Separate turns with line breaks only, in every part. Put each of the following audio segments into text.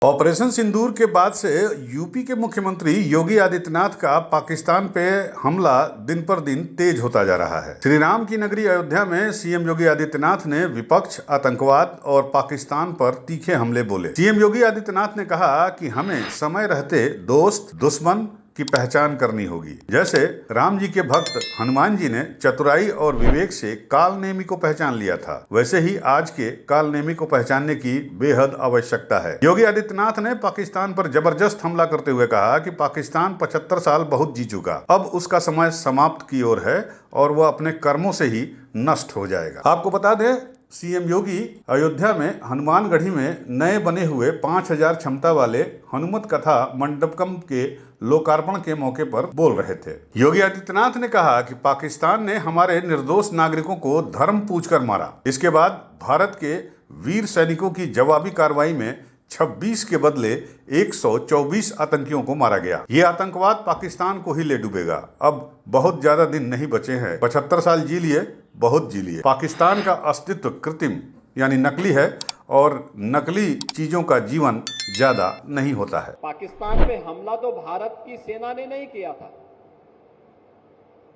Operation सिंदूर के बाद से यूपी के मुख्यमंत्री योगी आदित्यनाथ का पाकिस्तान पे हमला दिन पर दिन तेज होता जा रहा है। श्री राम की नगरी अयोध्या में सीएम योगी आदित्यनाथ ने विपक्ष, आतंकवाद और पाकिस्तान पर तीखे हमले बोले। सीएम योगी आदित्यनाथ ने कहा कि हमें समय रहते दोस्त दुश्मन की पहचान करनी होगी। जैसे राम जी के भक्त हनुमान जी ने चतुराई और विवेक से कालनेमी को पहचान लिया था, वैसे ही आज के कालनेमी को पहचानने की बेहद आवश्यकता है। योगी आदित्यनाथ ने पाकिस्तान पर जबरदस्त हमला करते हुए कहा कि पाकिस्तान 75 साल बहुत जी चुका, अब उसका समय समाप्त की ओर है और वह अपने कर्मों से ही नष्ट हो जाएगा। आपको बता दें, सीएम योगी अयोध्या में हनुमानगढ़ी में नए बने हुए 5000 क्षमता वाले हनुमत कथा मंडपम के लोकार्पण के मौके पर बोल रहे थे। योगी आदित्यनाथ ने कहा कि पाकिस्तान ने हमारे निर्दोष नागरिकों को धर्म पूछकर मारा। इसके बाद भारत के वीर सैनिकों की जवाबी कार्रवाई में 26 के बदले 124 आतंकियों को मारा गया। ये आतंकवाद पाकिस्तान को ही ले डूबेगा। अब बहुत ज्यादा दिन नहीं बचे हैं। 75 साल जी लिए, बहुत जी लिए। पाकिस्तान का अस्तित्व कृत्रिम यानी नकली है और नकली चीजों का जीवन ज्यादा नहीं होता है।
पाकिस्तान पे हमला तो भारत की सेना ने नहीं किया था,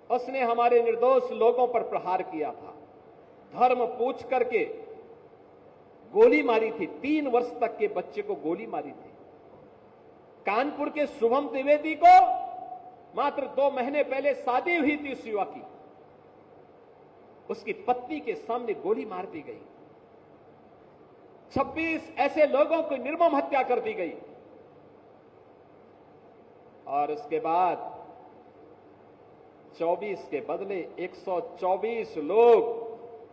उसने हमारे निर्दोष लोगों पर प्रहार किया था। धर्म पूछ करके गोली मारी थी। 3 वर्ष तक के बच्चे को गोली मारी थी। कानपुर के शुभम द्विवेदी को मात्र 2 महीने पहले शादी हुई थी उस युवक की, उसकी पत्नी के सामने गोली मार दी गई। 26 ऐसे लोगों की निर्मम हत्या कर दी गई और उसके बाद 24 के बदले 124 लोग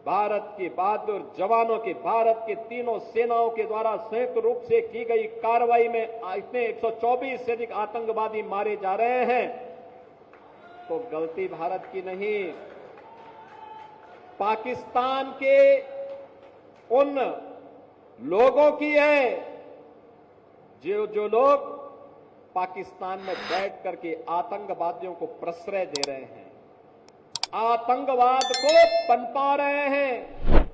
भारत के बहादुर जवानों के, भारत के तीनों सेनाओं के द्वारा संयुक्त रूप से की गई कार्रवाई में इतने 124 से अधिक आतंकवादी मारे जा रहे हैं। तो गलती भारत की नहीं, पाकिस्तान के उन लोगों की है जो लोग पाकिस्तान में बैठ करके आतंकवादियों को प्रश्रय दे रहे हैं, आतंकवाद को पनपा रहे हैं।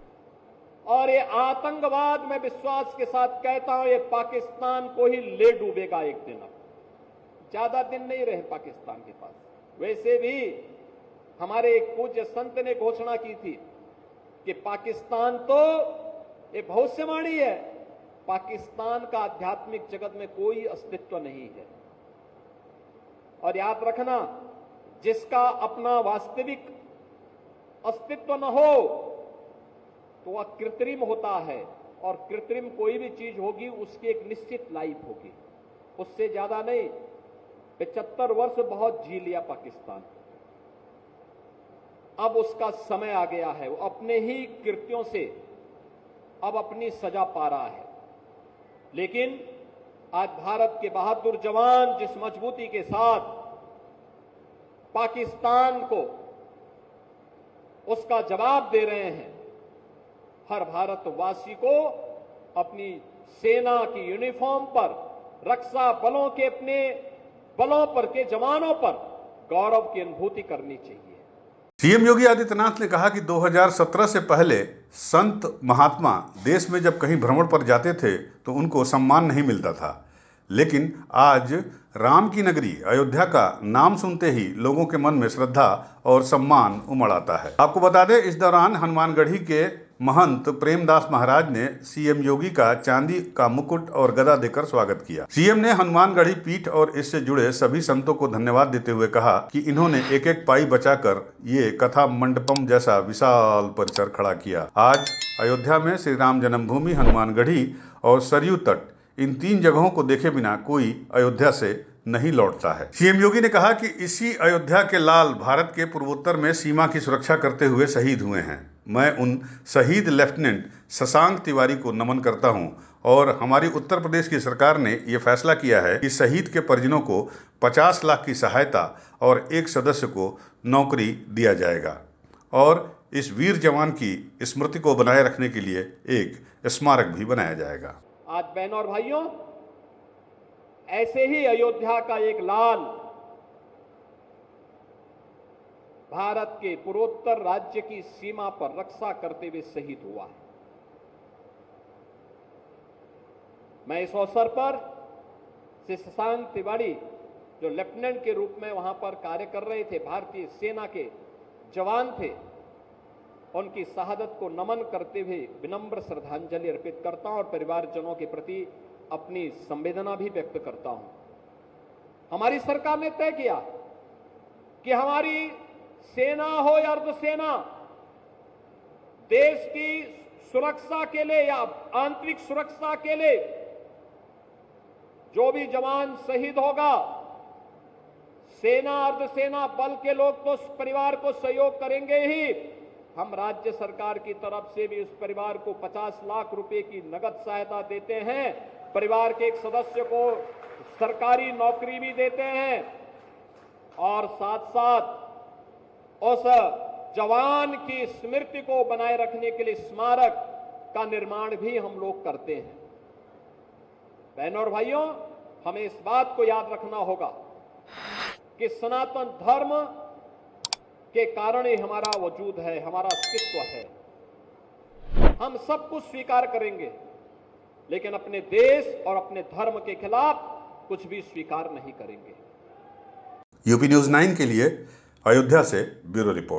और ये आतंकवाद, मैं विश्वास के साथ कहता हूं, ये पाकिस्तान को ही ले डूबेगा एक दिन। अब ज्यादा दिन नहीं रहे पाकिस्तान के पास। वैसे भी हमारे एक पूज्य संत ने घोषणा की थी कि पाकिस्तान तो ये भविष्यवाणी है, पाकिस्तान का आध्यात्मिक जगत में कोई अस्तित्व नहीं है। और याद रखना, जिसका अपना वास्तविक अस्तित्व न हो तो वह कृत्रिम होता है, और कृत्रिम कोई भी चीज होगी उसकी एक निश्चित लाइफ होगी, उससे ज्यादा नहीं। 75 वर्ष बहुत जी लिया पाकिस्तान, अब उसका समय आ गया है। वो अपने ही कृत्यों से अब अपनी सजा पा रहा है। लेकिन आज भारत के बहादुर जवान जिस मजबूती के साथ पाकिस्तान को उसका जवाब दे रहे हैं, हर भारतवासी को अपनी सेना की यूनिफॉर्म पर, रक्षा बलों के अपने बलों पर के जवानों पर गौरव की अनुभूति करनी चाहिए।
सीएम योगी आदित्यनाथ ने कहा कि 2017 से पहले संत महात्मा देश में जब कहीं भ्रमण पर जाते थे तो उनको सम्मान नहीं मिलता था, लेकिन आज राम की नगरी अयोध्या का नाम सुनते ही लोगों के मन में श्रद्धा और सम्मान उमड़ आता है। आपको बता दें, इस दौरान हनुमानगढ़ी के महंत प्रेमदास महाराज ने सीएम योगी का चांदी का मुकुट और गदा देकर स्वागत किया। सीएम ने हनुमानगढ़ी पीठ और इससे जुड़े सभी संतों को धन्यवाद देते हुए कहा कि इन्होंने एक एक पाई बचाकर ये कथा मंडपम जैसा विशाल परिसर खड़ा किया। आज अयोध्या में श्री राम जन्मभूमि, हनुमानगढ़ी और सरयू तट, इन 3 जगहों को देखे बिना कोई अयोध्या से नहीं लौटता है। सीएम योगी ने कहा कि इसी अयोध्या के लाल भारत के पूर्वोत्तर में सीमा की सुरक्षा करते हुए शहीद हुए हैं। मैं उन शहीद लेफ्टिनेंट शशांक तिवारी को नमन करता हूं और हमारी उत्तर प्रदेश की सरकार ने यह फैसला किया है कि शहीद के परिजनों को 50 लाख की सहायता और एक सदस्य को नौकरी दिया जाएगा और इस वीर जवान की स्मृति को बनाए रखने के लिए एक स्मारक भी बनाया जाएगा।
आज बहनों और भाइयों, ऐसे ही अयोध्या का एक लाल भारत के पूर्वोत्तर राज्य की सीमा पर रक्षा करते हुए शहीद हुआ है। मैं इस अवसर पर श्री शशांक तिवारी जो लेफ्टिनेंट के रूप में वहां पर कार्य कर रहे थे, भारतीय सेना के जवान थे, उनकी शहादत को नमन करते हुए विनम्र श्रद्धांजलि अर्पित करता हूं और परिवारजनों के प्रति अपनी संवेदना भी व्यक्त करता हूं। हमारी सरकार ने तय किया कि हमारी सेना हो या अर्धसेना, देश की सुरक्षा के लिए या आंतरिक सुरक्षा के लिए जो भी जवान शहीद होगा, सेना अर्धसेना बल के लोग तो उस परिवार को सहयोग करेंगे ही, हम राज्य सरकार की तरफ से भी उस परिवार को 50 लाख रुपए की नगद सहायता देते हैं। परिवार के एक सदस्य को सरकारी नौकरी भी देते हैं और साथ साथ उस जवान की स्मृति को बनाए रखने के लिए स्मारक का निर्माण भी हम लोग करते हैं। बहनों और भाइयों, हमें इस बात को याद रखना होगा कि सनातन धर्म के कारण ही हमारा वजूद है, हमारा अस्तित्व है। हम सब कुछ स्वीकार करेंगे, लेकिन अपने देश और अपने धर्म के खिलाफ कुछ भी स्वीकार नहीं करेंगे।
यूपी न्यूज़ 9 के लिए अयोध्या से ब्यूरो रिपोर्ट।